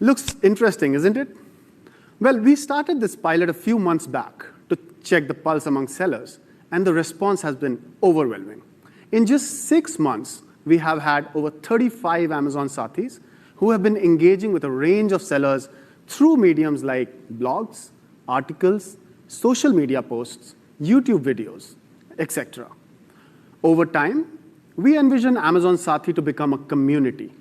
Looks interesting, isn't it? Well, we started this pilot a few months back to check the pulse among sellers, and the response has been overwhelming. In just 6 months, we have had over 35 Amazon Sathis who have been engaging with a range of sellers through mediums like blogs, articles, social media posts, YouTube videos, etc. Over time, we envision Amazon Sathi to become a community,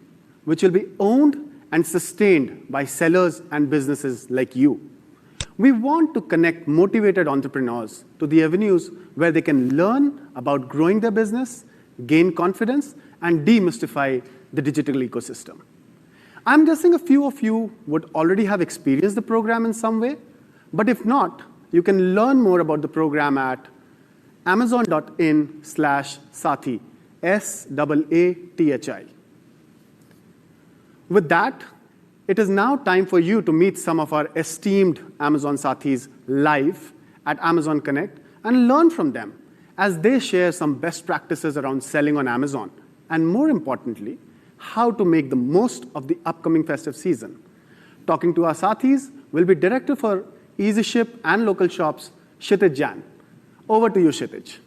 which will be owned and sustained by sellers and businesses like you. We want to connect motivated entrepreneurs to the avenues where they can learn about growing their business, gain confidence, and demystify the digital ecosystem. I'm guessing a few of you would already have experienced the program in some way, but if not, you can learn more about the program at amazon.in/Sathi, SAATHI. With that, it is now time for you to meet some of our esteemed Amazon Sathis live at Amazon Connect and learn from them as they share some best practices around selling on Amazon, and more importantly, how to make the most of the upcoming festive season. Talking to our Sathis will be Director for Easy Ship and Local Shops, Kshitij Jain. Over to you, Kshitij.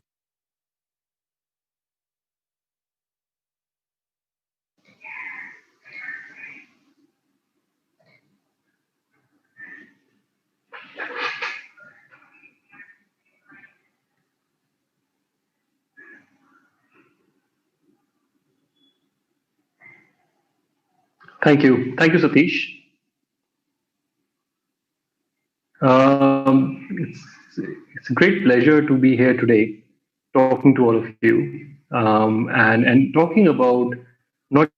Thank you. Thank you, Satish. It's a great pleasure to be here today talking to all of you and talking about not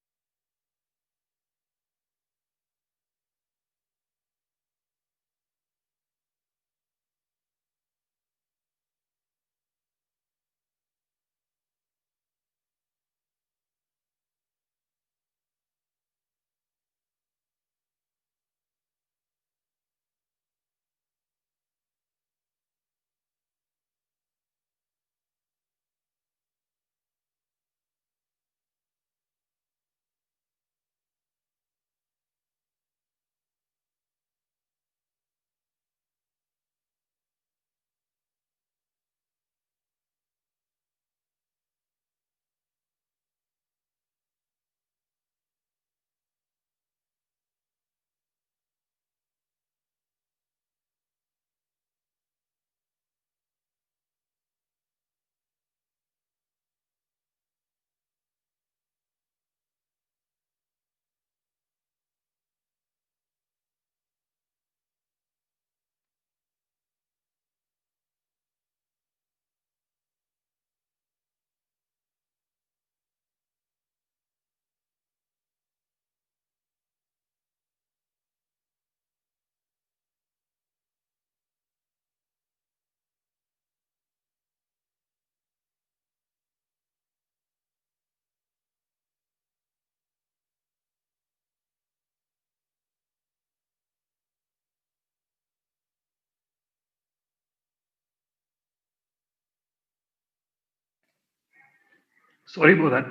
Sorry about that.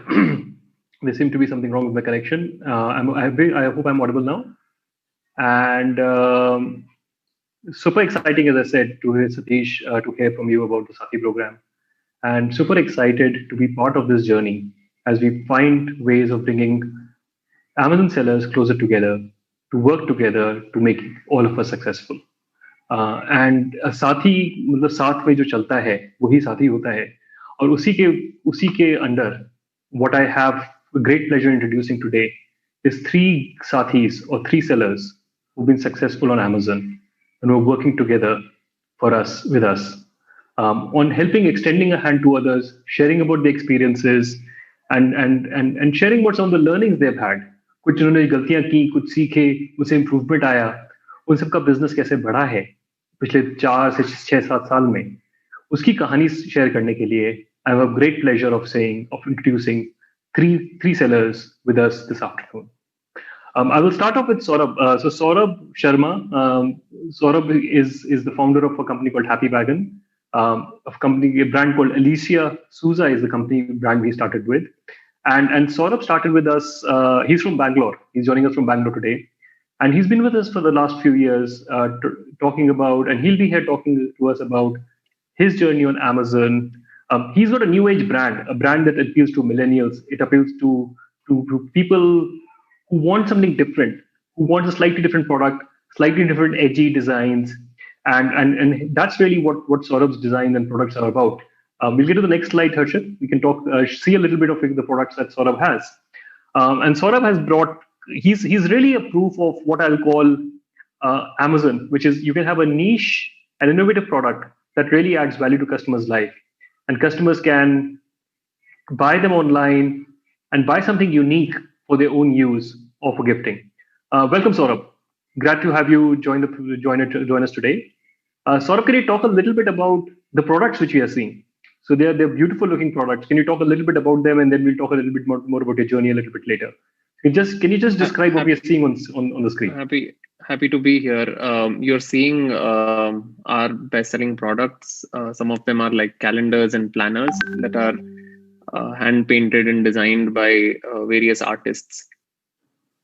There seemed to be something wrong with my connection. I hope I'm audible now. And super exciting, as I said, to hear Satish, to hear from you about the Sathi program. And super excited to be part of this journey as we find ways of bringing Amazon sellers closer together, to work together to make all of us successful. And साथी मतलब साथ में जो चलता है वही साथी होता है और उसी के under what I have a great pleasure introducing today is 3 sathis or 3 sellers who've been successful on Amazon and who are working together for us with us on helping extending a hand to others, sharing about the experiences and sharing about some of the learnings they've had. कुछ उन्होंने गलतियां की, कुछ सीखे, उससे improvement आया, उन सबका बिजनेस कैसे बढ़ा है पिछले 4 से 6-7 साल में, उसकी कहानी शेयर करने के लिए I have a great pleasure of introducing three sellers with us this afternoon. I will start off with Saurabh. So Saurabh Sharma, Saurabh is the founder of a company called Happy Wagon, a brand called Alicia Souza is the company brand we started with, and Saurabh started with us. He's from Bangalore. He's joining us from Bangalore today, and he's been with us for the last few years, talking about, and he'll be here talking to us about his journey on Amazon. He's got a new age brand, a brand that appeals to millennials. It appeals to people who want something different, who want a slightly different product, slightly different edgy designs, and that's really what Saurabh's design and products are about. We'll get to the next slide, Harshit. We can talk, see a little bit of the products that Saurabh has. And Saurabh has brought. He's really a proof of what I'll call Amazon, which is you can have a niche, an innovative product that really adds value to customers' life, and customers can buy them online and buy something unique for their own use or for gifting. Welcome, Saurabh. Glad to have you join us today. Saurabh, can you talk a little bit about the products which we are seeing? So they're beautiful looking products. Can you talk a little bit about them, and then we'll talk a little bit more about your journey a little bit later. Can you just describe what we are seeing on the screen? Happy to be here. You're seeing our best-selling products. Some of them are like calendars and planners that are hand painted and designed by various artists.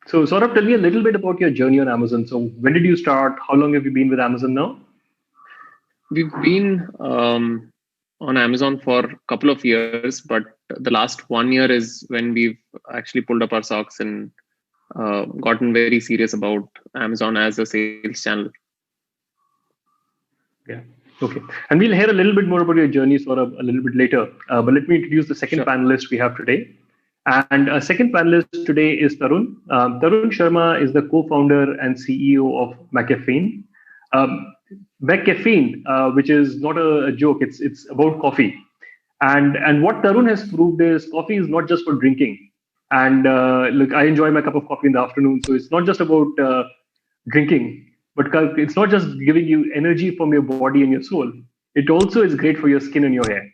So, Saurabh, tell me a little bit about your journey on Amazon. So, when did you start? How long have you been with Amazon now? We've been on Amazon for a couple of years, but the last 1 year is when we've actually pulled up our socks and gotten very serious about Amazon as a sales channel. Yeah. Okay. And we'll hear a little bit more about your journey sort of a little bit later. But let me introduce the second panelist we have today. And a second panelist today is Tarun. Tarun Sharma is the co-founder and CEO of McCaffeine. McCaffeine, which is not a joke, it's about coffee. And what Tarun has proved is coffee is not just for drinking. And look, I enjoy my cup of coffee in the afternoon, so it's not just about drinking, but it's not just giving you energy from your body and your soul. It also is great for your skin and your hair.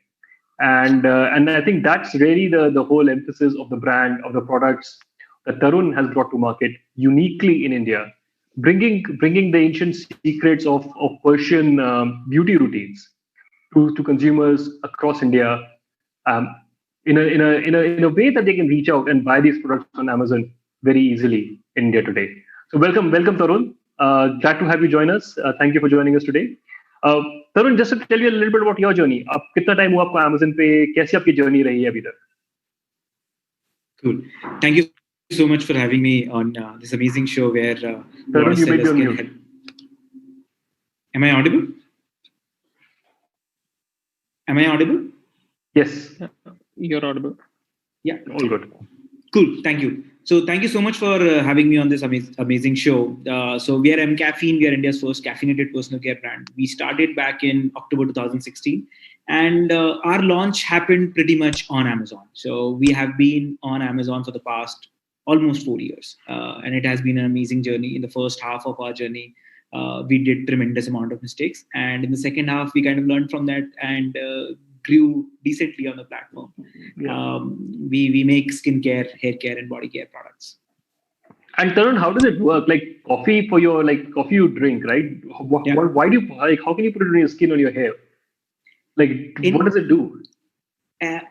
And I think that's really the whole emphasis of the brand, of the products that Tarun has brought to market uniquely in India, bringing the ancient secrets of Persian beauty routines to consumers across India, in a way that they can reach out and buy these products on Amazon very easily in India today. So welcome Tarun. Glad to have you join us. Thank you for joining us today. Tarun, just to tell you a little bit about your journey. आप कितना time हुआ आपको Amazon पे? कैसी आपकी journey रही है अभी तक? Cool. Thank you so much for having me on this amazing show where Tarun, you may be on mute. Am I audible? Am I audible? Yes. You're audible. Yeah. All good. Cool. Thank you. So thank you so much for having me on this amazing show. So we are MCaffeine. We are India's first caffeinated personal care brand. We started back in October 2016, and our launch happened pretty much on Amazon. So we have been on Amazon for the past almost 4 years, and it has been an amazing journey. In the first half of our journey, we did tremendous amount of mistakes, and in the second half, we kind of learned from that and grew decently on the platform. Yeah. We make skincare, hair care, and body care products. And Tarun, how does it work? Like coffee for your coffee you drink, right? Why do you how can you put it on your skin or your hair? What does it do?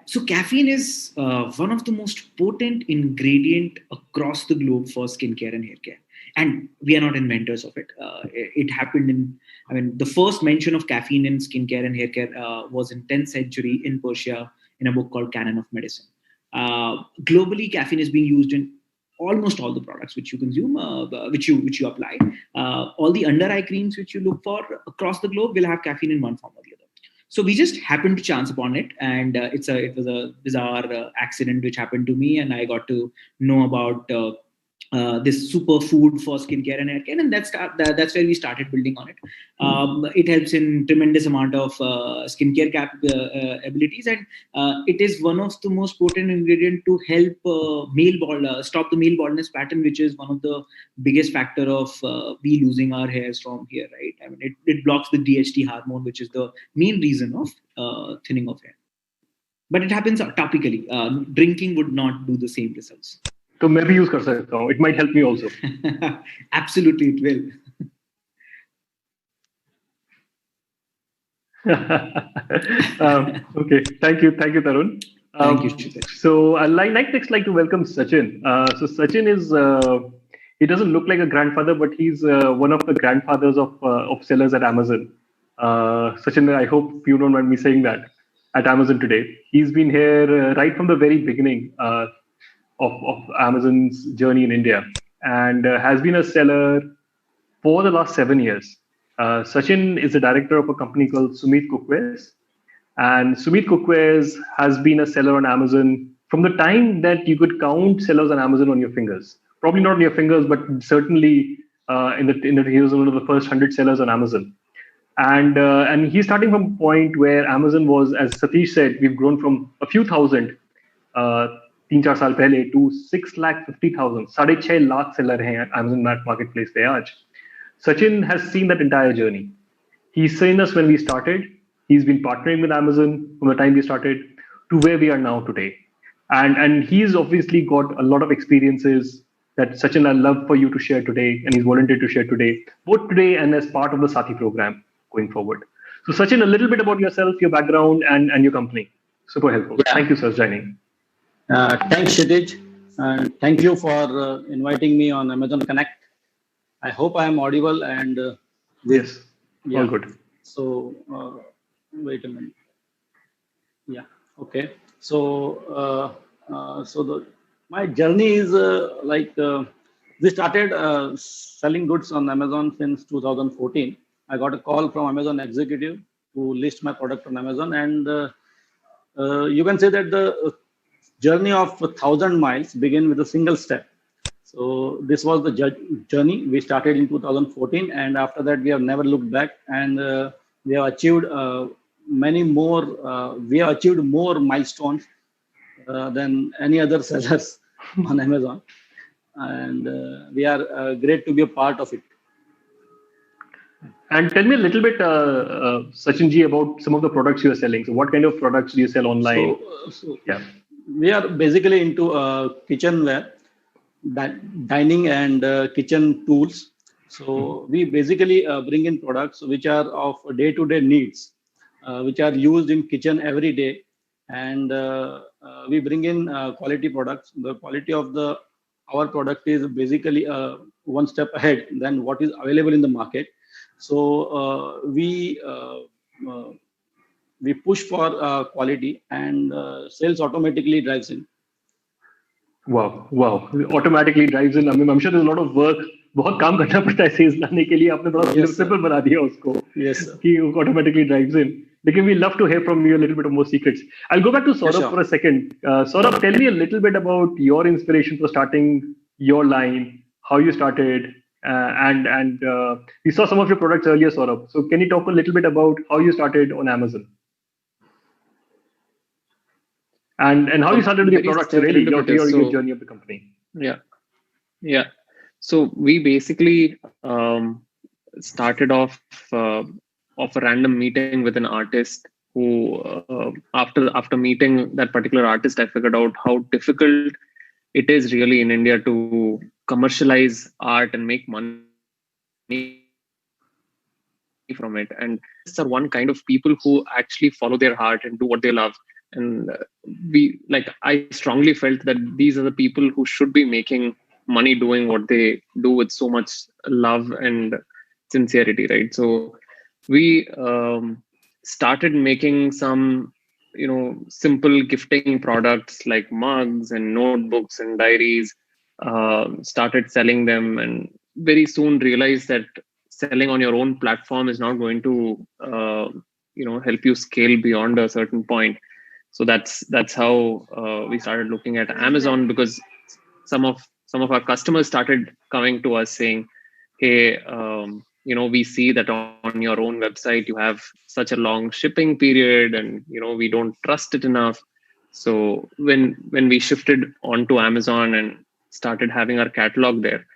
So caffeine is one of the most potent ingredient across the globe for skincare and hair care. And we are not inventors of it. It happened the first mention of caffeine in skincare and hair care was in 10th century in Persia in a book called Canon of Medicine. Globally, caffeine is being used in almost all the products which you consume, which you apply. All the under eye creams which you look for across the globe will have caffeine in one form or the other. So we just happened to chance upon it, and it was a bizarre accident which happened to me, and I got to know about this superfood for skincare and hair care, and that's where we started building on it. It helps in tremendous amount of skincare abilities, and it is one of the most potent ingredient to help stop the male baldness pattern, which is one of the biggest factor of we losing our hairs from here, right? It blocks the DHT hormone, which is the main reason of thinning of hair. But it happens topically. Drinking would not do the same results. तो मैं भी use कर सकता हूँ. It might help me also. Absolutely, it will. Okay, thank you, Tarun. Thank you, Kshitij. So I'd like to welcome Sachin. So Sachin is he doesn't look like a grandfather, but he's one of the grandfathers of sellers at Amazon. Sachin, I hope you don't mind me saying that, at Amazon today. He's been here right from the very beginning of Amazon's journey in India, and has been a seller for the last 7 years. Sachin is the director of a company called Sumit Cookwares, and Sumit Cookwares has been a seller on Amazon from the time that you could count sellers on Amazon on your fingers. Probably not on your fingers, but certainly he was one of the first 100 sellers on Amazon. And he's starting from a point where Amazon was, as Satish said, we've grown from a few thousand uh, 3-4 साल पहले to 6,50,000, 6.5 lakh seller हैं Amazon marketplace पे आज. Sachin has seen that entire journey. He's seen us when we started. He's been partnering with Amazon from the time we started to where we are now today. And he's obviously got a lot of experiences that Sachin, I'd love for you to share today, and he's volunteered to share today, both today and as part of the Sati program going forward. So Sachin, a little bit about yourself, your background, and your company. Super helpful. Yeah. Thank you, sir, for joining. Thanks, Kshitij, and thank you for inviting me on Amazon Connect. I hope I am audible and Yes, yeah. all good. So wait a minute. Yeah. Okay. So my journey is we started selling goods on Amazon since 2014. I got a call from Amazon executive to list my product on Amazon, and you can say that the journey of 1,000 miles begin with a single step. So this was the journey. We started in 2014, and after that we have never looked back, and we have achieved many more. We have achieved more milestones than any other sellers on Amazon, and we are great to be a part of it. And tell me a little bit, Sachin ji, about some of the products you are selling. So what kind of products do you sell online? So Yeah. we are basically into kitchenware, dining and kitchen tools. So we basically bring in products which are of day-to-day needs, which are used in kitchen every day, and we bring in quality products. The quality of our product is basically one step ahead than what is available in the market. So we push for quality, and sales automatically drives in. Wow. Automatically drives in. I mean, I'm sure there's a lot of work. बहुत काम करना पड़ता है sales लाने के लिए. आपने बड़ा Yes, sir. simple बना दिया उसको. Yes, sir. कि वो automatically drives in. Lekin we love to hear from you a little bit more secrets. I'll go back to Saurabh sure. for a second. Saurabh, tell me a little bit about your inspiration for starting your line, how you started, and we saw some of your products earlier, Saurabh. So can you talk a little bit about how you started on Amazon? And how you started with your Very products, really, your serendipitous. journey of the company. Yeah. So we basically started off of a random meeting with an artist who, after meeting that particular artist, I figured out how difficult it is really in India to commercialize art and make money from it. And these are one kind of people who actually follow their heart and do what they love. And I strongly felt that these are the people who should be making money doing what they do with so much love and sincerity, right? So we started making some simple gifting products like mugs and notebooks and diaries, started selling them, and very soon realized that selling on your own platform is not going to help you scale beyond a certain point. So that's how we started looking at Amazon, because some of our customers started coming to us saying, hey, we see that on your own website you have such a long shipping period, and we don't trust it enough. So when we shifted onto Amazon and started having our catalog there,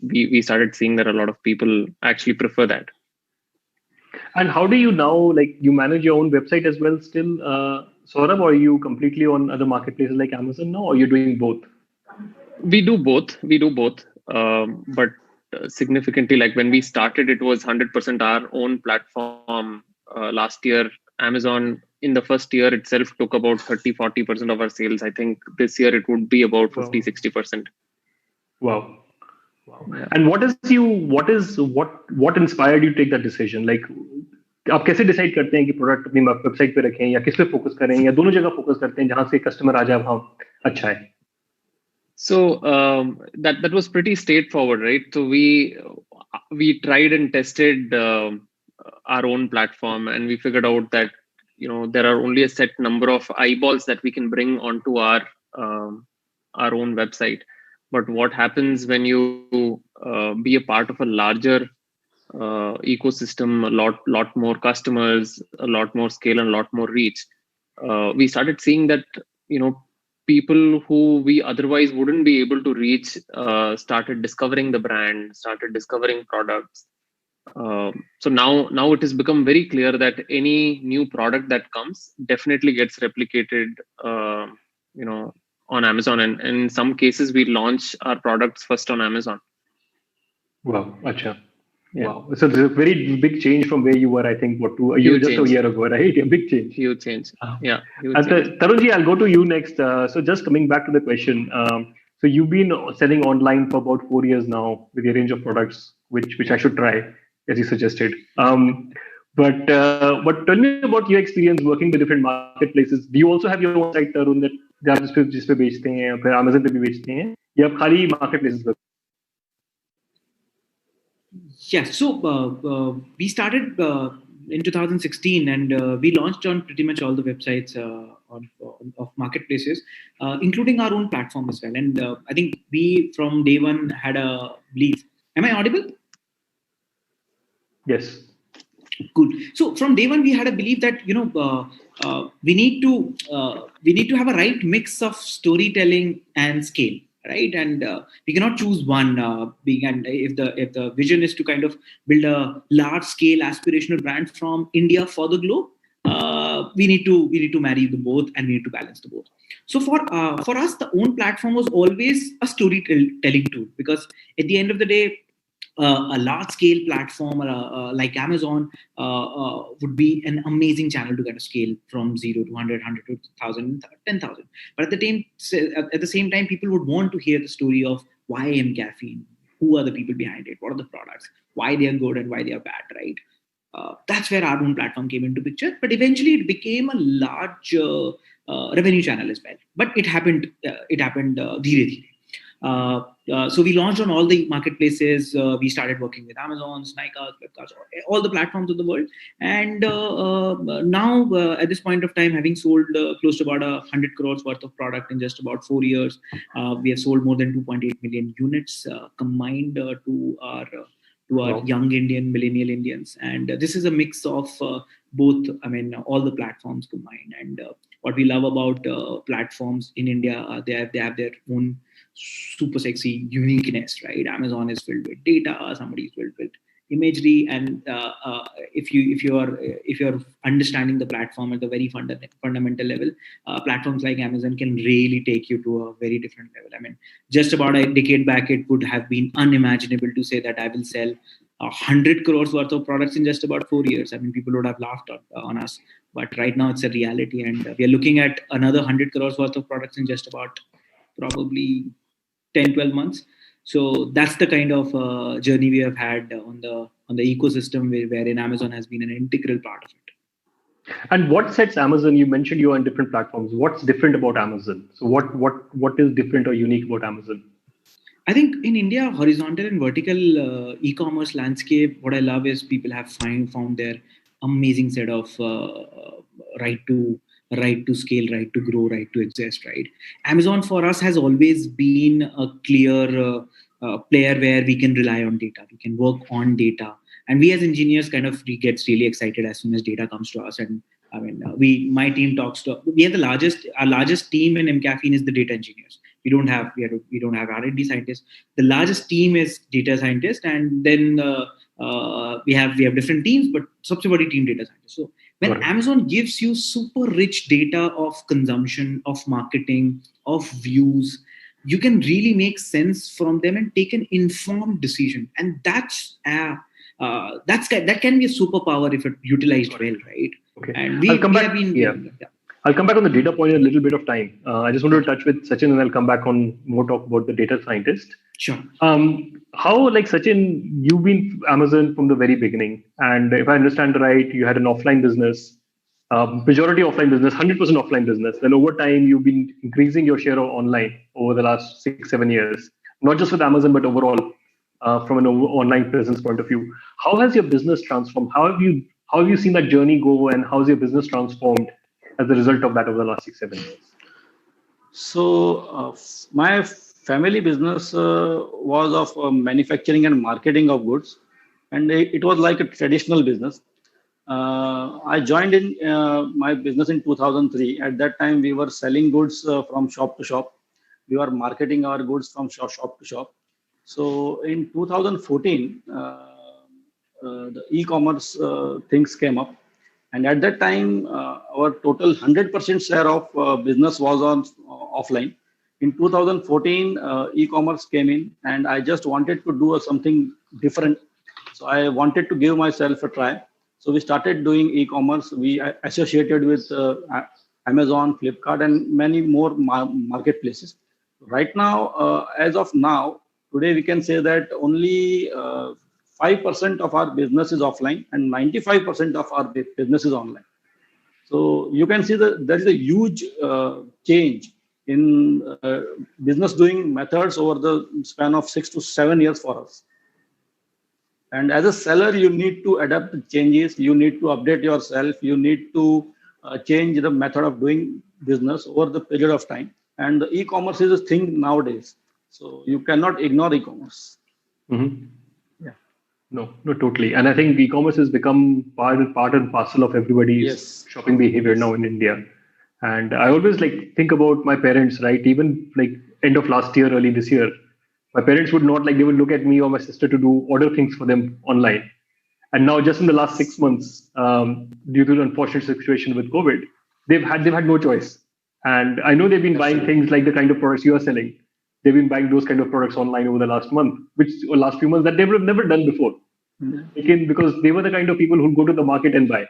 we started seeing that a lot of people actually prefer that. And how do you now, you manage your own website as well still, Saurabh, or are you completely on other marketplaces like Amazon now, or you're doing both? We do both. We do both. But significantly, like when we started, it was 100% our own platform. Last year, Amazon in the first year itself took about 30-40% of our sales. I think this year it would be about 50-60%. Wow. Yeah. And what inspired you to take that decision? Like, आप कैसे decide करते हैं कि product अपनी website पे रखें या किस पे फोकस करें या दोनों जगह फोकस करते हैं जहां से कस्टमर आ जाए वहां अच्छा है? So that was pretty straightforward, right? So we tried and tested our own platform, and we figured out that there are only a set number of eyeballs that we can bring onto our own website. But what happens when you be a part of a larger ecosystem, a lot more customers, a lot more scale, and a lot more reach? We started seeing that people who we otherwise wouldn't be able to reach started discovering the brand, started discovering products. So now it has become very clear that any new product that comes definitely gets replicated, on Amazon, and in some cases we launch our products first on Amazon. Wow, acha. Yeah. Wow. So it's a very big change from where you were, I think, a year ago, right? A big change. Huge change. Yeah. Tarunji, I'll go to you next. So just coming back to the question. So you've been selling online for about 4 years now with a range of products, which I should try, as you suggested. But tell me about your experience working with different marketplaces. Do you also have your own site, Tarun, that आप जिस पे बेचते हैं, फिर Amazon पे भी बेचते हैं, या आप खाली marketplaces पे? Yeah, so we started in 2016, and we launched on pretty much all the websites of marketplaces, including our own platform as well. And I think we, from day one, had a belief. Am I audible? Yes. Good. So from day one, we had a belief that we need to have a right mix of storytelling and scale. Right, and we cannot choose one. And if the vision is to kind of build a large-scale aspirational brand from India for the globe, we need to marry the both, and we need to balance the both. So for us, the own platform was always a storytelling tool, because at the end of the day, a large-scale platform like Amazon would be an amazing channel to kind of scale from 0 to 100, 100 to 1,000, 10,000. But at the same time, people would want to hear the story of why am caffeine, who are the people behind it, what are the products, why they are good and why they are bad, right? That's where our own platform came into picture. But eventually, it became a large revenue channel as well. But it happened dhire. So we launched on all the marketplaces. We started working with Amazon, Nykaa, Flipkart, all the platforms of the world. And now, at this point of time, having sold close to about 100 crores worth of product in just about 4 years, we have sold more than 2.8 million units combined to our young Indian, millennial Indians. And this is a mix of both, all the platforms combined. And what we love about platforms in India, they have their own super sexy uniqueness, right? Amazon is filled with data, somebody is filled with imagery, and if you're understanding the platform at the very fundamental level, platforms like Amazon can really take you to a very different level. Just about a decade back, it would have been unimaginable to say that I will sell 100 crores worth of products in just about 4 years. People would have laughed on us, but right now it's a reality, and we are looking at another 100 crores worth of products in just about probably 10-12 months. So that's the kind of journey we have had on the ecosystem, wherein Amazon has been an integral part of it. And what sets Amazon? You mentioned you are on different platforms. What's different about Amazon? So what is different or unique about Amazon? I think in India, horizontal and vertical e-commerce landscape, what I love is people have found their amazing set of right to scale, right to grow, right to exist, right? Amazon for us has always been a clear player where we can rely on data. We can work on data. And we as engineers gets really excited as soon as data comes to us. And my team we have our largest team in MCaffeine is the data engineers. We don't have R&D scientists. The largest team is data scientists. And then we have different teams, but subsequently team data scientists. So When Got it. Amazon gives you super rich data of consumption, of marketing, of views, you can really make sense from them and take an informed decision. And that can be a superpower if it utilized well, right? Okay. And I'll come we back. have been Yeah. I'll come back on the data point in a little bit of time. I just wanted to touch with Sachin, and I'll come back on more talk about the data scientist. sure. How, like Sachin, you've been Amazon from the very beginning, and if I understand right, you had an offline business, majority offline business, 100% offline business. Then over time, you've been increasing your share of online over the last 6-7 years, not just with Amazon but overall, from an online presence point of view. How has your business transformed? How have you seen that journey go, and how's your business transformed as a result of that over the last 6-7 years? So my family business was of manufacturing and marketing of goods, and it was like a traditional business. I joined in my business in 2003. At that time, we were selling goods from shop to shop. We were marketing our goods from shop to shop. So in 2014, the e-commerce things came up, and at that time, our total 100% share of business was on offline. In 2014, e-commerce came in, and I just wanted to do something different. So I wanted to give myself a try. So we started doing e-commerce. We associated with Amazon, Flipkart, and many more marketplaces. Right now, as of now, today we can say that only 5% of our business is offline and 95% of our business is online. So you can see that there is a huge change in business doing methods over the span of 6 to 7 years for us. And as a seller, you need to adapt to changes. You need to update yourself. You need to change the method of doing business over the period of time. And the e-commerce is a thing nowadays. So you cannot ignore e-commerce. Mm-hmm. Yeah. No, totally. And I think e-commerce has become part and parcel of everybody's Yes. shopping behavior now in India. And I always think about my parents, right? Even end of last year, early this year, my parents would not they would look at me or my sister to do order things for them online. And now, just in the last 6 months, due to the unfortunate situation with COVID, they've had no choice. And I know they've been buying things like the kind of products you are selling. They've been buying those kind of products online over the last month, or last few months, that they would have never done before. Again, because they were the kind of people who go to the market and buy,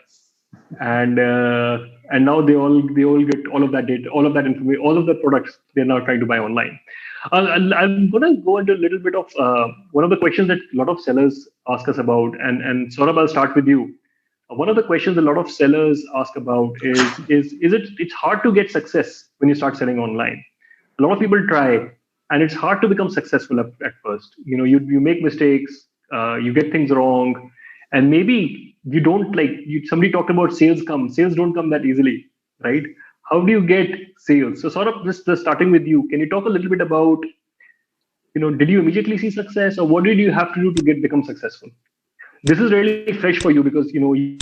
and now they all get all of that data, all of that information, all of the products they're now trying to buy online. I'm going to go into a little bit of one of the questions that a lot of sellers ask us about, and Saurabh, I'll start with you. One of the questions a lot of sellers ask about is it's hard to get success when you start selling online. A lot of people try, and it's hard to become successful at first. You make mistakes, you get things wrong, and maybe you don't somebody talked about sales don't come that easily, right? How do you get sales? So sort of just starting with you, can you talk a little bit about, did you immediately see success, or what did you have to do to become successful? This is really fresh for you because you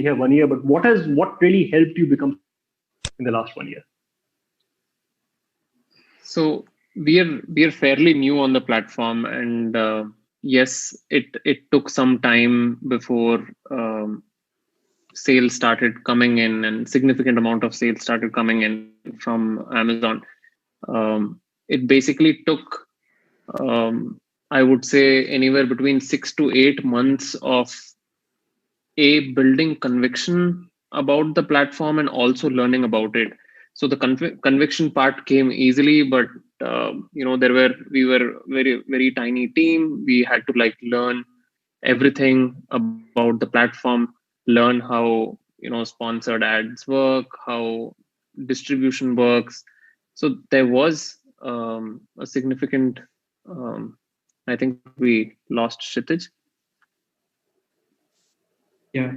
have 1 year, but what really helped you become in the last 1 year? So we are fairly new on the platform, and yes, it took some time before sales started coming in, and significant amount of sales started coming in from Amazon. It basically took, I would say, anywhere between 6 to 8 months of building conviction about the platform and also learning about it. So the conviction part came easily, but we were very, very tiny team. We had to learn everything about the platform, learn how sponsored ads work, how distribution works. So there was a significant. I think we lost Kshitij. Yeah.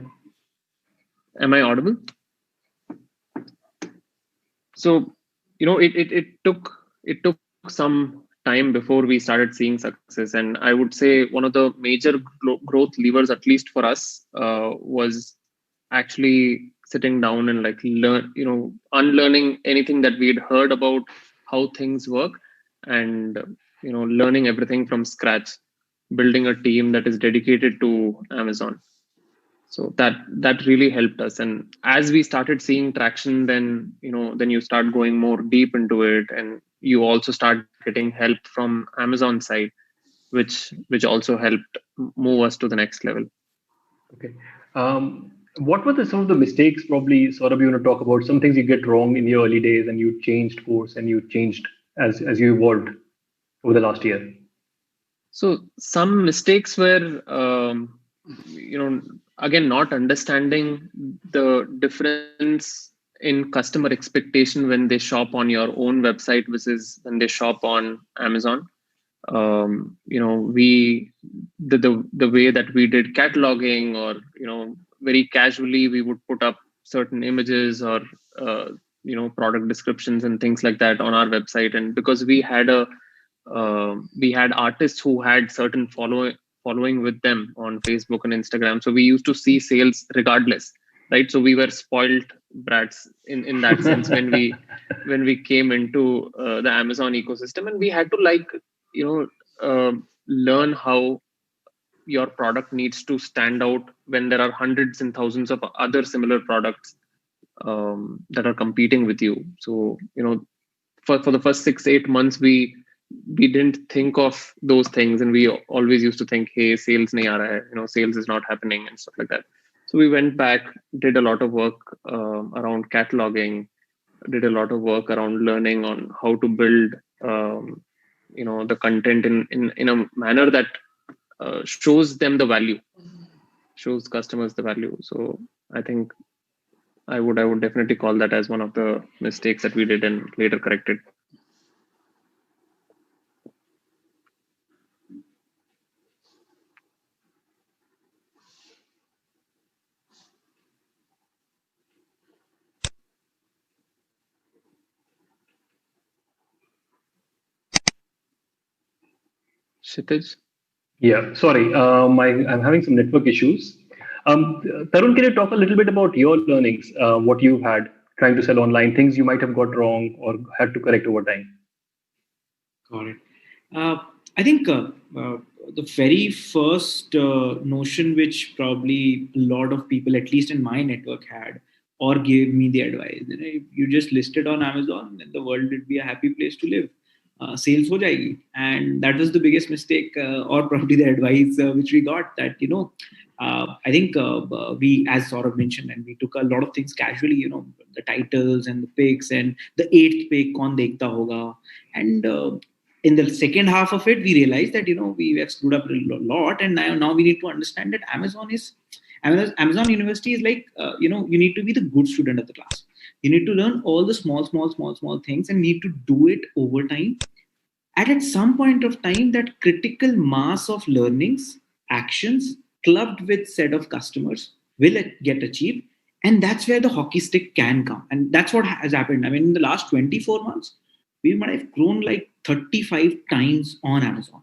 Am I audible? So it took some time before we started seeing success, and I would say one of the major growth levers, at least for us, was actually sitting down and unlearning anything that we had heard about how things work, and learning everything from scratch, building a team that is dedicated to Amazon. So that really helped us. And as we started seeing traction, then you start going more deep into it, and you also start getting help from Amazon side, which also helped move us to the next level. Okay. What were some of the mistakes, probably, Saurabh, you want to talk about some things you get wrong in your early days and you changed course and you changed as you evolved over the last year? So some mistakes were, again, not understanding the difference in customer expectation when they shop on your own website versus when they shop on Amazon. We the way that we did cataloging, or very casually we would put up certain images or product descriptions and things like that on our website. And because we had artists who had certain following with them on Facebook and Instagram, so we used to see sales regardless, right? So we were spoiled brats in that sense when we came into the Amazon ecosystem, and we had to you learn how your product needs to stand out when there are hundreds and thousands of other similar products that are competing with you. So for the first 6-8 months, we didn't think of those things, and we always used to think, hey, sales nahi aa raha hai, sales is not happening and stuff like that. So we went back, did a lot of work around cataloging, did a lot of work around learning on how to build the content in a manner that shows them the value, shows customers the value. So I think I would definitely call that as one of the mistakes that we did and later corrected. Kshitij? Yeah, sorry, I'm having some network issues. Tarun, can you talk a little bit about your learnings, what you've had trying to sell online, things you might have got wrong or had to correct over time? Got it. I think the very first notion which probably a lot of people, at least in my network, had or gave me the advice, if you just listed on Amazon, then the world would be a happy place to live. Sales ho jayegi. And that was the biggest mistake, or probably the advice which we got, that I think we, as Saurabh mentioned, and we took a lot of things casually. The titles and the picks and the eighth pick, kaun dekhta hoga, and in the second half of it, we realized that we have screwed up a lot, and now we need to understand that Amazon University is like you need to be the good student of the class. You need to learn all the small things and need to do it over time. And at some point of time, that critical mass of learnings, actions, clubbed with set of customers will get achieved, and that's where the hockey stick can come. And that's what has happened. I mean, in the last 24 months, we might have grown like 35 times on Amazon.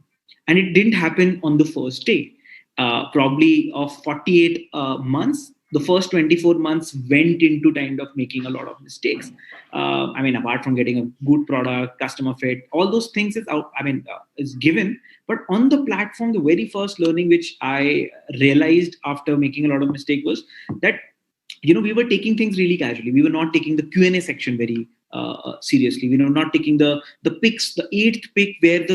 And it didn't happen on the first day. Probably of 48 months, the first 24 months went into kind of making a lot of mistakes. I mean, apart from getting a good product, customer fit, all those things is out. I mean, is given. But on the platform, the very first learning which I realized after making a lot of mistake was that we were taking things really casually. We were not taking the Q&A section very seriously. We were not taking the picks, the eighth pick where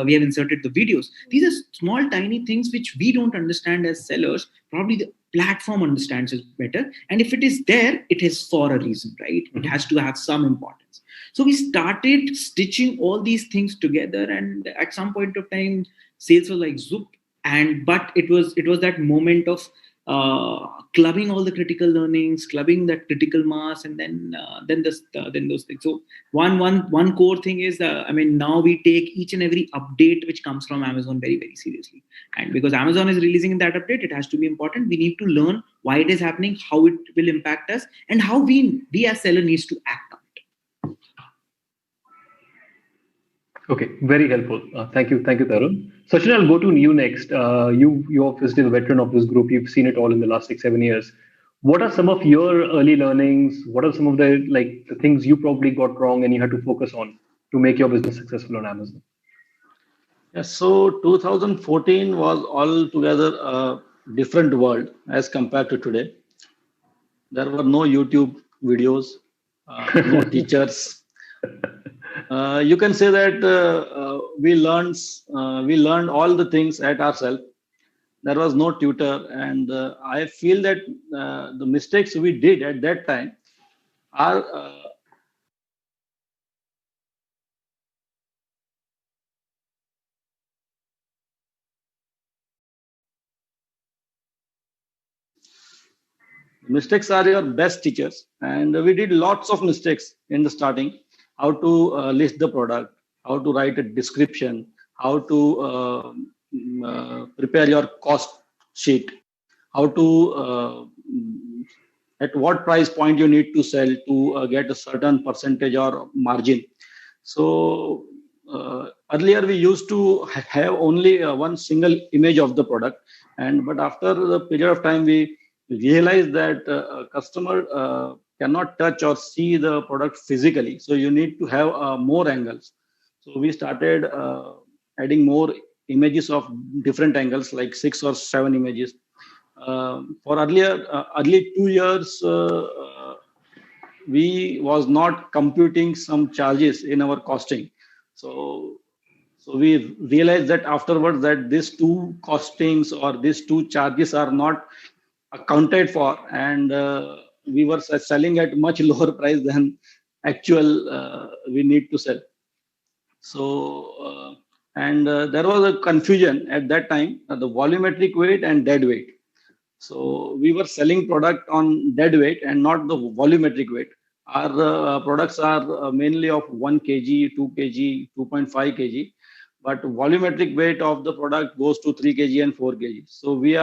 we have inserted the videos. These are small, tiny things which we don't understand as sellers. Probably the platform understands it better. And if it is there, it is for a reason, right? It has to have some importance. So we started stitching all these things together, and at some point of time, sales was like zoop. But it was that moment of clubbing all the critical learnings, clubbing that critical mass, and then those things. So one core thing is, now we take each and every update which comes from Amazon very, very seriously. And because Amazon is releasing that update, it has to be important. We need to learn why it is happening, how it will impact us, and how we as seller needs to act on it. Okay, very helpful. Thank you, Tarun. Sachin, I'll go to you next. You're obviously the veteran of this group. You've seen it all in the last 6-7 years. What are some of your early learnings? What are some of the things you probably got wrong and you had to focus on to make your business successful on Amazon? Yeah, so 2014 was altogether a different world as compared to today. There were no YouTube videos, no teachers. You can say that we learned all the things at ourselves. There was no tutor, and I feel that the mistakes we did at that time are mistakes are your best teachers, and we did lots of mistakes in the starting. How to list the product, how to write a description, how to prepare your cost sheet, how to at what price point you need to sell to get a certain percentage or margin. So earlier we used to have only one single image of the product, and but after the period of time we realized that a customer cannot touch or see the product physically. So you need to have more angles. So we started adding more images of different angles, like 6 or 7 images. For early 2 years, we was not computing some charges in our costing. So we realized that afterwards that these two costings or these two charges are not accounted for, and we were selling at much lower price than actual we need to sell. So and there was a confusion at that time, the volumetric weight and dead weight. So we were selling product on dead weight and not the volumetric weight. Our products are mainly of 1 kg, 2 kg, 2.5 kg, but volumetric weight of the product goes to 3 kg and 4 kg. So we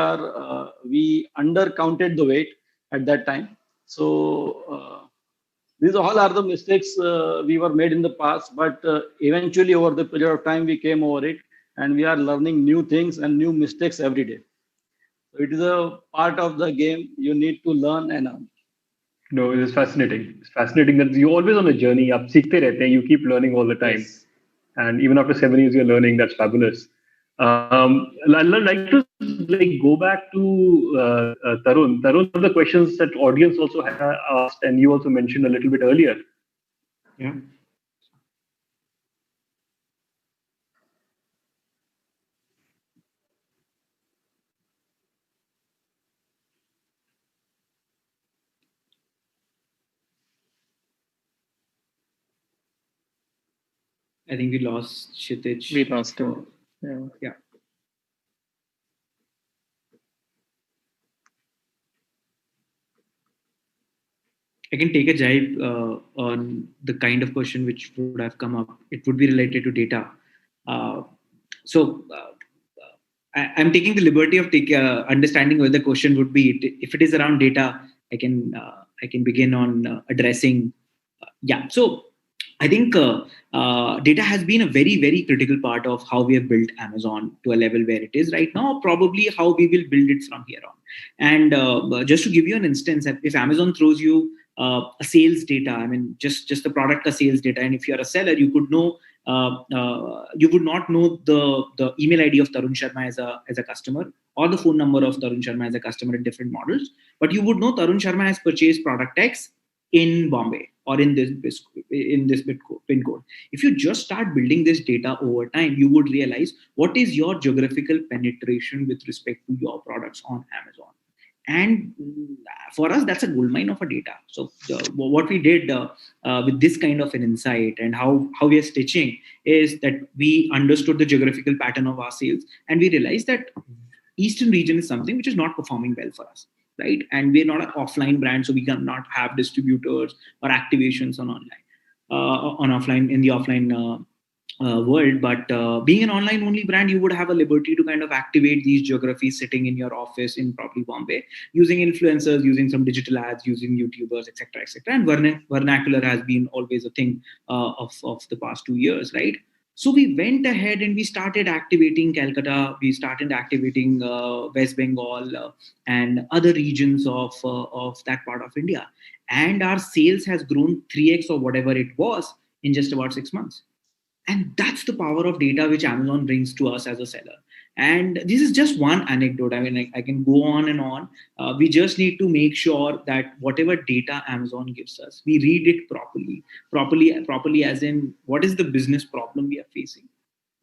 undercounted the weight at that time. So these all are the mistakes we were made in the past, but eventually over the period of time we came over it, and we are learning new things and new mistakes every day. So it is a part of the game. You need to learn and learn. No, it is fascinating. It's fascinating that you're always on a journey. आप सीखते रहते हैं. You keep learning all the time. Yes. And even after 7 years, you're learning. That's fabulous. I'd like to go back to Tarun. Tarun, one of the questions that audience also asked, and you also mentioned a little bit earlier. Yeah. I think we lost Kshitij. We lost him. Yeah. I can take a jibe on the kind of question which would have come up. It would be related to data. I'm taking the liberty of understanding where the question would be. If it is around data, I can begin on addressing. So I think data has been a very, very critical part of how we have built Amazon to a level where it is right now, probably how we will build it from here on. And just to give you an instance, if Amazon throws you a sales data, I mean, just the product a sales data, and if you're a seller, you could know, you would not know the email ID of Tarun Sharma as a customer, or the phone number of Tarun Sharma as a customer in different models, but you would know Tarun Sharma has purchased product X in Bombay or in this pin code. If you just start building this data over time, you would realize what is your geographical penetration with respect to your products on Amazon. And for us, that's a goldmine of a data. So what we did with this kind of an insight and how we are stitching is that we understood the geographical pattern of our sales, and we realized that Eastern region is something which is not performing well for us, right? And we're not an offline brand, so we cannot have distributors or activations on offline in the offline world. But being an online only brand, you would have a liberty to kind of activate these geographies sitting in your office in probably Bombay, using influencers, using some digital ads, using YouTubers, etc., etc. And vernacular has been always a thing of the past 2 years, right? So we went ahead and we started activating Calcutta, we started activating West Bengal and other regions of that part of India. And our sales has grown 3x or whatever it was in just about 6 months. And that's the power of data which Amazon brings to us as a seller. And this is just one anecdote. I mean, I can go on and on. We just need to make sure that whatever data Amazon gives us, we read it properly, as in what is the business problem we are facing?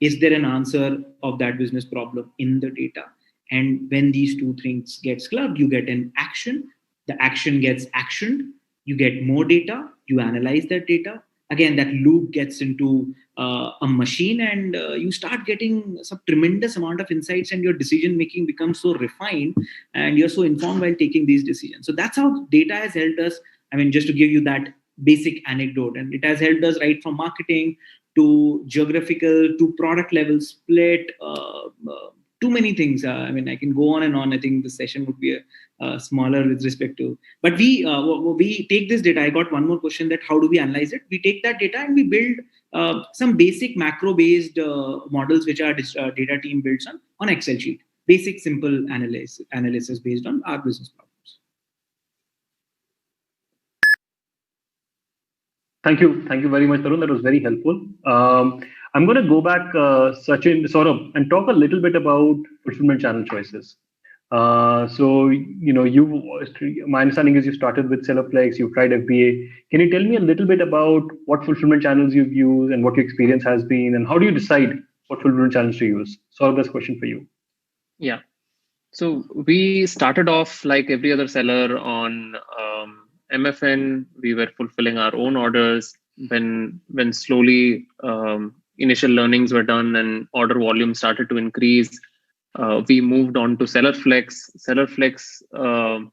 Is there an answer of that business problem in the data? And when these two things gets clubbed, you get an action. The action gets actioned. You get more data. You analyze that data. Again, that loop gets into a machine, and you start getting some tremendous amount of insights, and your decision making becomes so refined, and you're so informed while taking these decisions. So that's how data has helped us. I mean, just to give you that basic anecdote, and it has helped us right from marketing to geographical to product level split, too many things. I mean, I can go on and on. I think the session would be smaller with respect to, but we take this data. I got one more question, that how do we analyze it? We take that data and we build some basic macro based models, which our data team builds on Excel sheet. Basic simple analysis based on our business problems. Thank you very much, Tarun. That was very helpful. I'm going to go back, Sachin, Saurabh, and talk a little bit about fulfillment channel choices. So, my understanding is you started with SellerFlex, you've tried FBA. Can you tell me a little bit about what fulfillment channels you've used and what your experience has been, and how do you decide what fulfillment channels to use? Saurabh, that's a question for you. Yeah. So we started off like every other seller on MFN. We were fulfilling our own orders. When slowly initial learnings were done and order volume started to increase, we moved on to SellerFlex. SellerFlex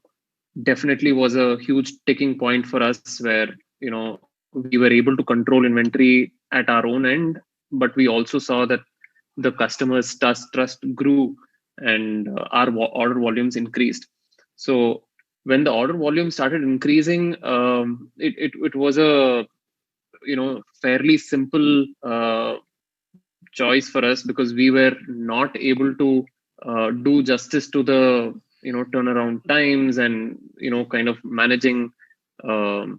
definitely was a huge ticking point for us, where we were able to control inventory at our own end, but we also saw that the customers' trust grew and our order volumes increased. So when the order volume started increasing, it was a fairly simple choice for us, because we were not able to do justice to the turnaround times and kind of managing the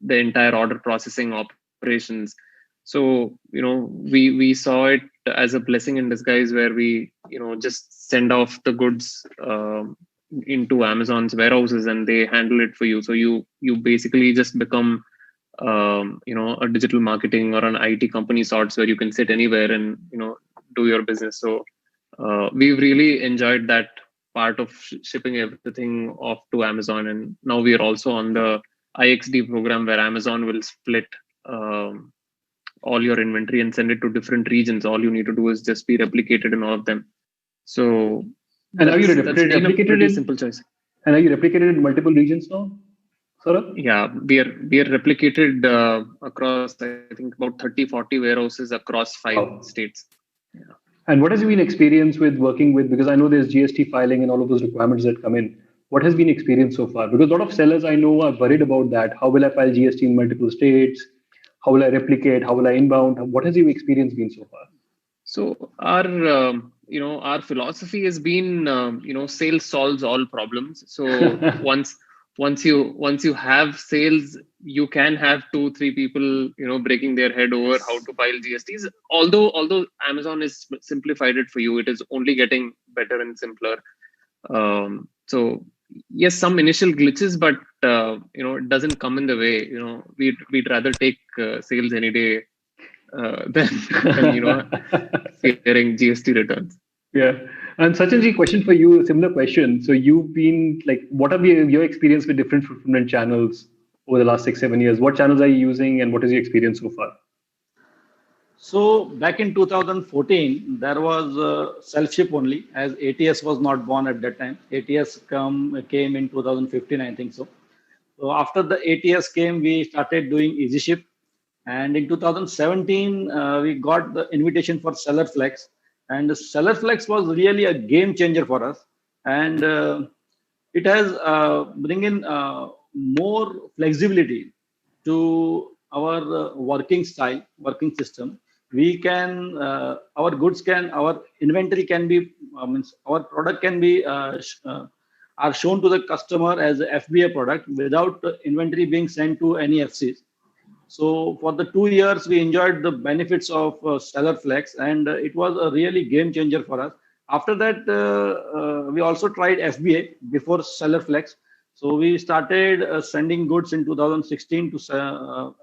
entire order processing operations. So we saw it as a blessing in disguise, where we just send off the goods into Amazon's warehouses and they handle it for you. So you basically just become a digital marketing or an IT company sorts, where you can sit anywhere and do your business. So we've really enjoyed that part of shipping everything off to Amazon. And now we are also on the IXD program, where Amazon will split all your inventory and send it to different regions. All you need to do is just be replicated in all of them. So and are you replicated in simple choice? And are you replicated in multiple regions now, Saurabh? Yeah, we are replicated across, I think, about 30-40 warehouses across 5 states. Yeah. And what has been experience with working with, because I know there's GST filing and all of those requirements that come in. What has been experience so far? Because a lot of sellers I know are worried about that. How will I file GST in multiple states? How will I replicate? How will I inbound? What has your experience been so far? So our philosophy has been sales solves all problems. So once you have sales, you can have 2-3 people breaking their head over how to file GSTs. Although Amazon has simplified it for you, it is only getting better and simpler. So yes, some initial glitches, but it doesn't come in the way. We'd rather take sales any day than fearing GST returns. Yeah. And Sachinji, question for you, a similar question. So you've been like, what have your experience with different fulfillment channels over the last 6-7 years? What channels are you using and what is your experience so far? So back in 2014, there was self-ship only, as ATS was not born at that time. ATS came in 2015, I think so. So after the ATS came, we started doing Easy Ship. And in 2017, we got the invitation for SellerFlex. And SellerFlex was really a game changer for us. And it has bring in more flexibility to our working style, working system. We can, our inventory can be, our product can be are shown to the customer as a FBA product without inventory being sent to any FCs. So for the 2 years, we enjoyed the benefits of SellerFlex, and it was a really game changer for us. after that, we also tried FBA before Seller Flex. So we started sending goods in 2016 to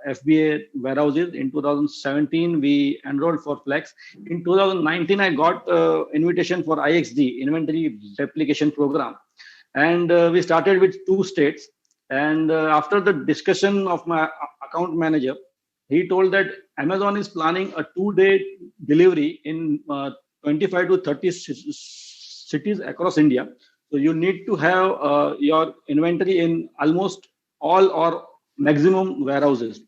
FBA warehouses. In 2017, we enrolled for Flex. In 2019, I got invitation for IXD, Inventory Replication Program. And we started with 2 states. And after the discussion of my account manager, he told that Amazon is planning a 2-day delivery in 25 to 30 cities across India. So you need to have your inventory in almost all or maximum warehouses.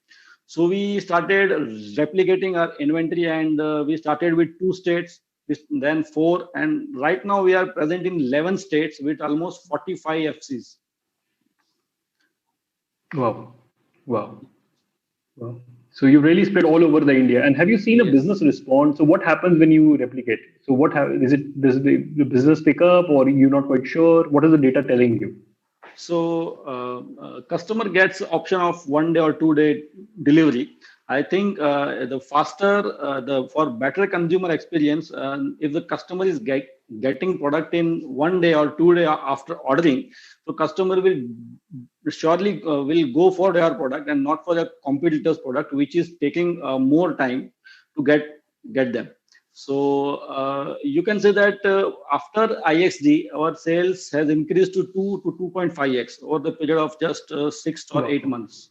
So we started replicating our inventory, and we started with 2 states, then 4, and right now we are present in 11 states with almost 45 FCs. Wow. Wow. Wow. So you really spread all over the India. And have you seen a Yes. business response? So what happens when you replicate? So is it, does the business pick up, or you're not quite sure? What is the data telling you? So customer gets option of 1-day or 2-day delivery. I think the faster, the for better consumer experience, if the customer is getting product in 1 day or 2 day after ordering, so customer will surely will go for their product and not for their competitor's product, which is taking more time to get them. So you can say that after IXD, our sales has increased to 2 to 2.5x over the period of just 6 or 8 months.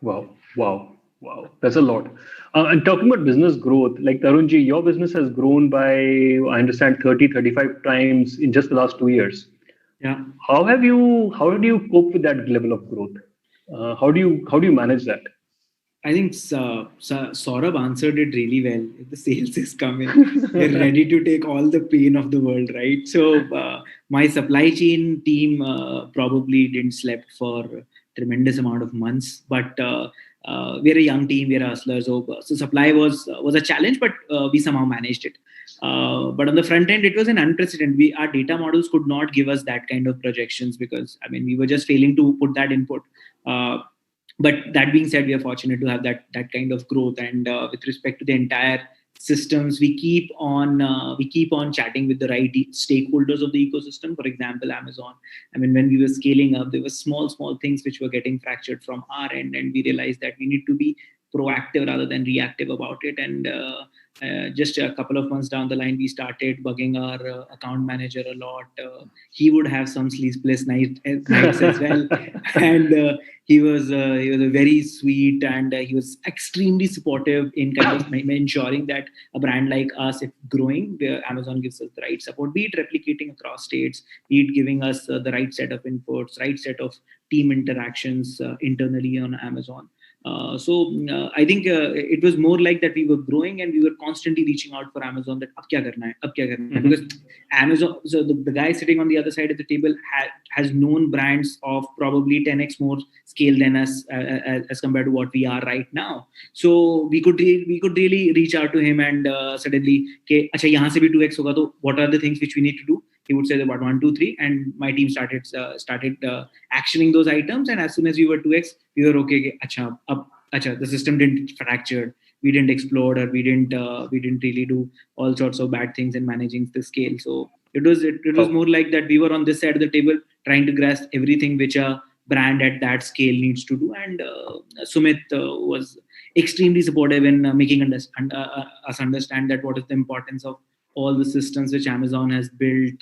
Wow, wow, wow. That's a lot. And talking about business growth, like Tarunji, your business has grown by, I understand, 30, 35 times in just the last 2 years. Yeah. How do you cope with that level of growth? How do you manage that? I think Saurabh answered it really well. If the sales is coming, they're ready to take all the pain of the world, right? So my supply chain team probably didn't slept for a tremendous amount of months, but we're a young team, we're hustlers. So supply was a challenge, but we somehow managed it. But on the front end, it was an unprecedented. Our data models could not give us that kind of projections because we were just failing to put that input. But that being said, we are fortunate to have that kind of growth, and with respect to the entire systems, we keep on chatting with the right stakeholders of the ecosystem. For example, Amazon. When we were scaling up, there were small things which were getting fractured from our end, and we realized that we need to be proactive rather than reactive about it. And just a couple of months down the line, we started bugging our account manager a lot. He would have some sleepless nights as well, and he was a very sweet, and he was extremely supportive in kind of ensuring that a brand like us, if growing, Amazon gives us the right support, be it replicating across states, be it giving us the right set of inputs, right set of team interactions internally on Amazon. I think it was more like that we were growing and we were constantly reaching out for Amazon that ab kya karna hai, ab kya karna hai? Because Amazon, so the guy sitting on the other side of the table has known brands of probably 10x more scale than us as compared to what we are right now. So we could really reach out to him and suddenly, okay, acha yahan se bhi 2x hoga, to what are the things which we need to do? He would say about 1, 2, 3, and my team started actioning those items. And as soon as we were 2x, we were okay. Acha, the system didn't fracture, we didn't explode, or we didn't really do all sorts of bad things in managing the scale. So it was more like that we were on this side of the table trying to grasp everything which a brand at that scale needs to do. And Sumit was extremely supportive in making us understand that what is the importance of all the systems which Amazon has built,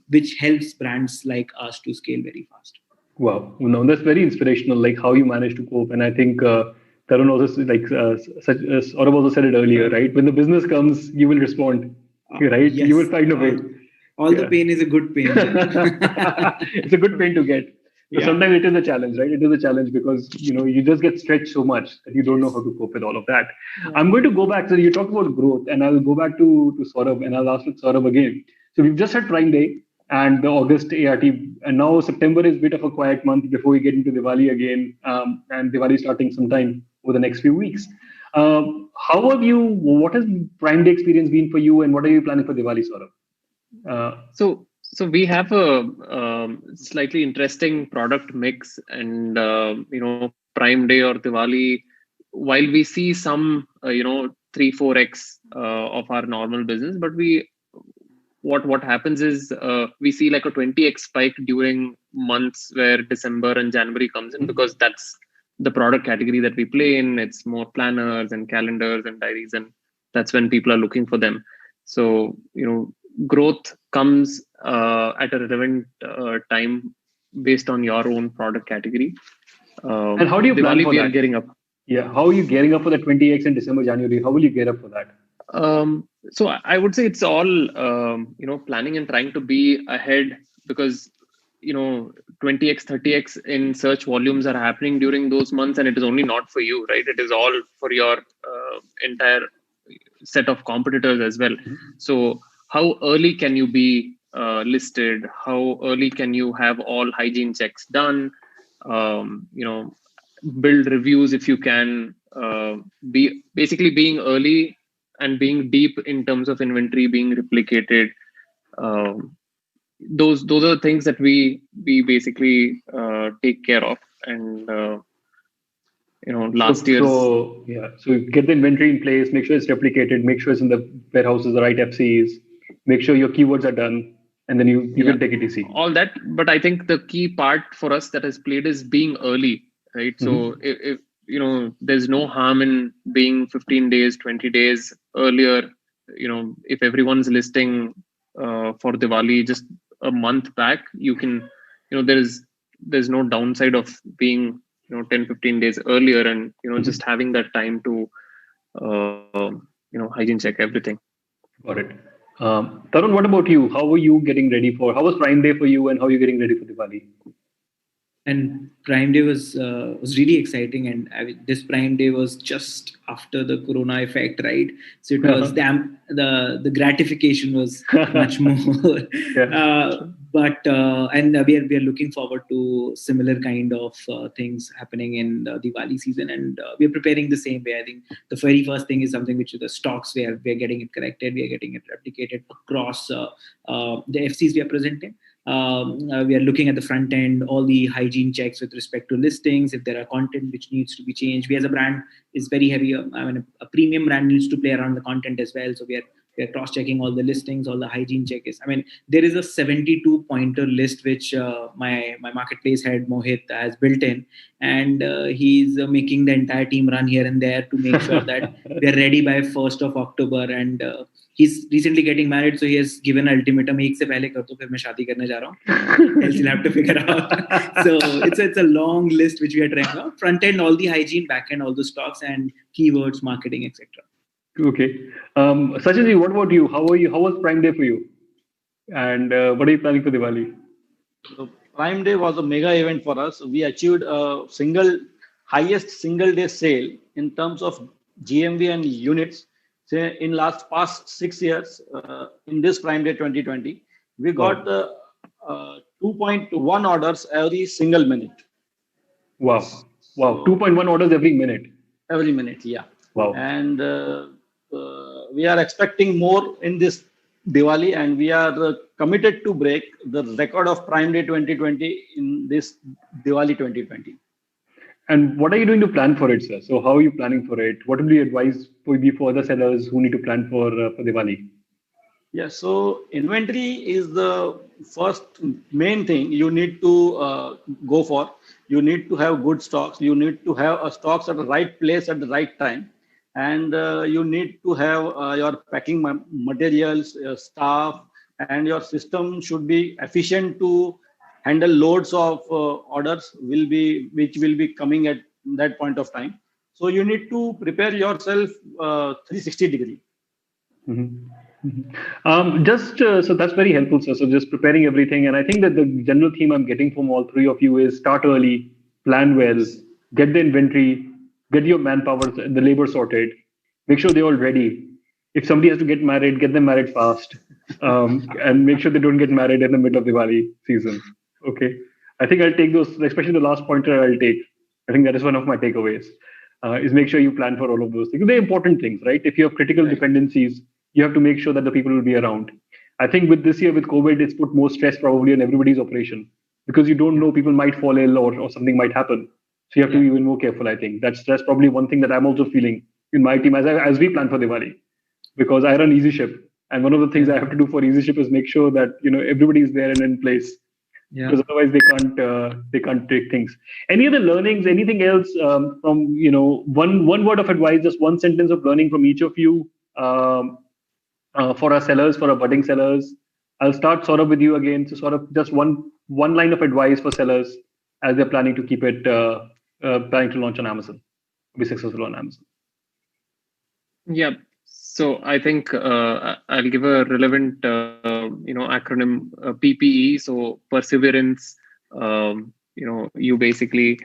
which helps brands like us to scale very fast. Wow, no, that's very inspirational. Like how you managed to cope, and I think Tarun also Saurabh also said it earlier, right? When the business comes, you will respond, right? Yes. You will find a way. All the pain is a good pain. It's a good pain to get. So sometimes it is a challenge, right? It is a challenge because you just get stretched so much that you don't know how to cope with all of that. Yeah. I'm going to go back. So you talked about growth, and I'll go back to Saurabh, and I'll ask with Saurabh again. So we've just had Prime Day and the August ART, and now September is a bit of a quiet month before we get into Diwali again, and Diwali starting sometime over the next few weeks. What has Prime Day experience been for you, and what are you planning for Diwali, Saurabh? So we have a slightly interesting product mix, and Prime Day or Diwali, while we see some 3-4x of our normal business, but we what happens is we see like a 20x spike during months where December and January comes in, because that's the product category that we play in. It's more planners and calendars and diaries, and that's when people are looking for them. So growth comes at a relevant time based on your own product category. And how do you plan Diwali, for we that? are gearing up. Yeah, how are you gearing up for the 20x in December, January? How will you gear up for that? So I would say it's all planning and trying to be ahead, because 20x 30x in search volumes are happening during those months, and it is only not for you, right? It is all for your entire set of competitors as well. So how early can you be listed? How early can you have all hygiene checks done? Build reviews if you can. Be basically being early and being deep in terms of inventory being replicated. Those are the things that we basically take care of. And last year's. So get the inventory in place, make sure it's replicated, make sure it's in the warehouses, the right FCs, make sure your keywords are done, and then you can take it easy. All that, but I think the key part for us that has played is being early, right? So if there's no harm in being 15 days, 20 days earlier. If everyone's listing for Diwali just a month back, you can, there's no downside of being 10, 15 days earlier, and just having that time to hygiene check everything. Got it. Tarun, what about you? How were you getting ready for? How was Prime Day for you, and how are you getting ready for Diwali? And Prime Day was really exciting, and this Prime Day was just after the Corona effect, right? So it was the gratification was much more. And we are looking forward to similar kind of things happening in the Diwali season, and we are preparing the same way. I think the very first thing is something which is the stocks. We are getting it corrected, we are getting it replicated across the FCs we are presenting. We are looking at the front end, all the hygiene checks with respect to listings. If there are content which needs to be changed, we as a brand is very heavy. A premium brand needs to play around the content as well. So we are cross-checking all the listings, all the hygiene checks. There is a 72 pointer list which my marketplace head Mohit has built in, and he's making the entire team run here and there to make sure that we are ready by 1st of October. And he's recently getting married, so he has given an ultimatum: एक से पहले कर दो, फिर मैं शादी करने जा रहा हूँ. Else you'll have to figure out. So it's a long list which we are trying out. Front end, all the hygiene; back end, all the stocks and keywords, marketing, etc. Okay. Sachinji, what about you? How was Prime Day for you? And what are you planning for Diwali? So Prime Day was a mega event for us. We achieved a highest single day sale in terms of GMV and units. Say in past 6 years, in this Prime Day 2020, we got 2.1 orders every single minute. Wow. 2.1 orders every minute. Every minute, yeah. Wow. And we are expecting more in this Diwali, and we are committed to break the record of Prime Day 2020 in this Diwali 2020. And what are you doing to plan for it, sir? So how are you planning for it? What would be advice for other sellers who need to plan for Diwali? Yeah, so inventory is the first main thing you need to go for. You need to have good stocks. You need to have stocks at the right place at the right time. And you need to have your packing materials, staff, and your system should be efficient to handle loads of orders which will be coming at that point of time. So you need to prepare yourself 360 degree. So that's very helpful, sir. So just preparing everything, and I think that the general theme I'm getting from all three of you is start early, plan well, get the inventory, get your manpower, the labor sorted, make sure they're all ready. If somebody has to get married, get them married fast, and make sure they don't get married in the middle of Diwali season. Okay, I think I'll take those, especially the last pointer. I think that is one of my takeaways. Is make sure you plan for all of those things. They're important things, right? If you have critical dependencies, you have to make sure that the people will be around. I think with this year, with COVID, it's put more stress probably on everybody's operation because you don't know, people might fall ill or something might happen. So you have to be even more careful, I think. That's probably one thing that I'm also feeling in my team as we plan for Diwali. Because I run Easy Ship And one of the things I have to do for EasyShip is make sure that everybody is there and in place, because otherwise they can't take things. Any other learnings? Anything else from one word of advice, just one sentence of learning from each of you for our sellers, for our budding sellers? I'll start Saurabh with you again. So sort of just one line of advice for sellers as they're planning to keep it planning to launch on Amazon, be successful on Amazon. Yeah. So I think I'll give a relevant, acronym PPE. So perseverance. You basically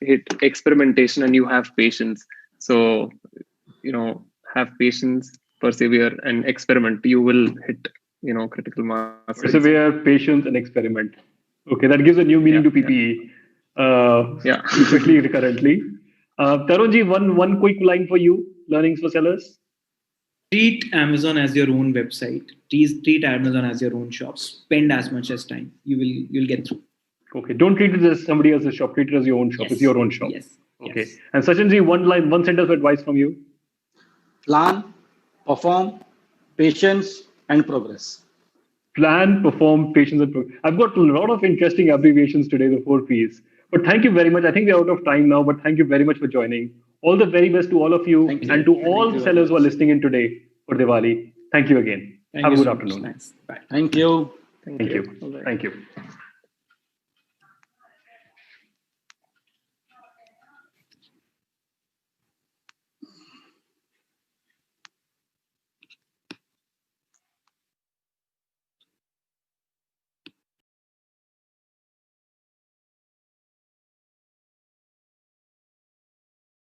hit experimentation and you have patience. So have patience, persevere, and experiment. You will hit critical mass. Persevere, patience, and experiment. Okay, that gives a new meaning to PPE. Especially currently. Tarunji, one quick line for you. Learnings for sellers. Treat Amazon as your own website. Treat Amazon as your own shop. Spend as much as time. You'll get through. Okay. Don't treat it as somebody else's shop. Treat it as your own shop. Yes. It's your own shop. Yes. Okay. Yes. And Sachinji, one sentence of advice from you. Plan, perform, patience, and progress. Plan, perform, patience, and progress. I've got a lot of interesting abbreviations today, the 4 Ps. But thank you very much. I think we're out of time now, but thank you very much for joining. All the very best to all of you, and to all the sellers who are listening in today for Diwali. Thank you again. Have a good afternoon. Thanks. Bye. Thank you. Thank you. Thank you.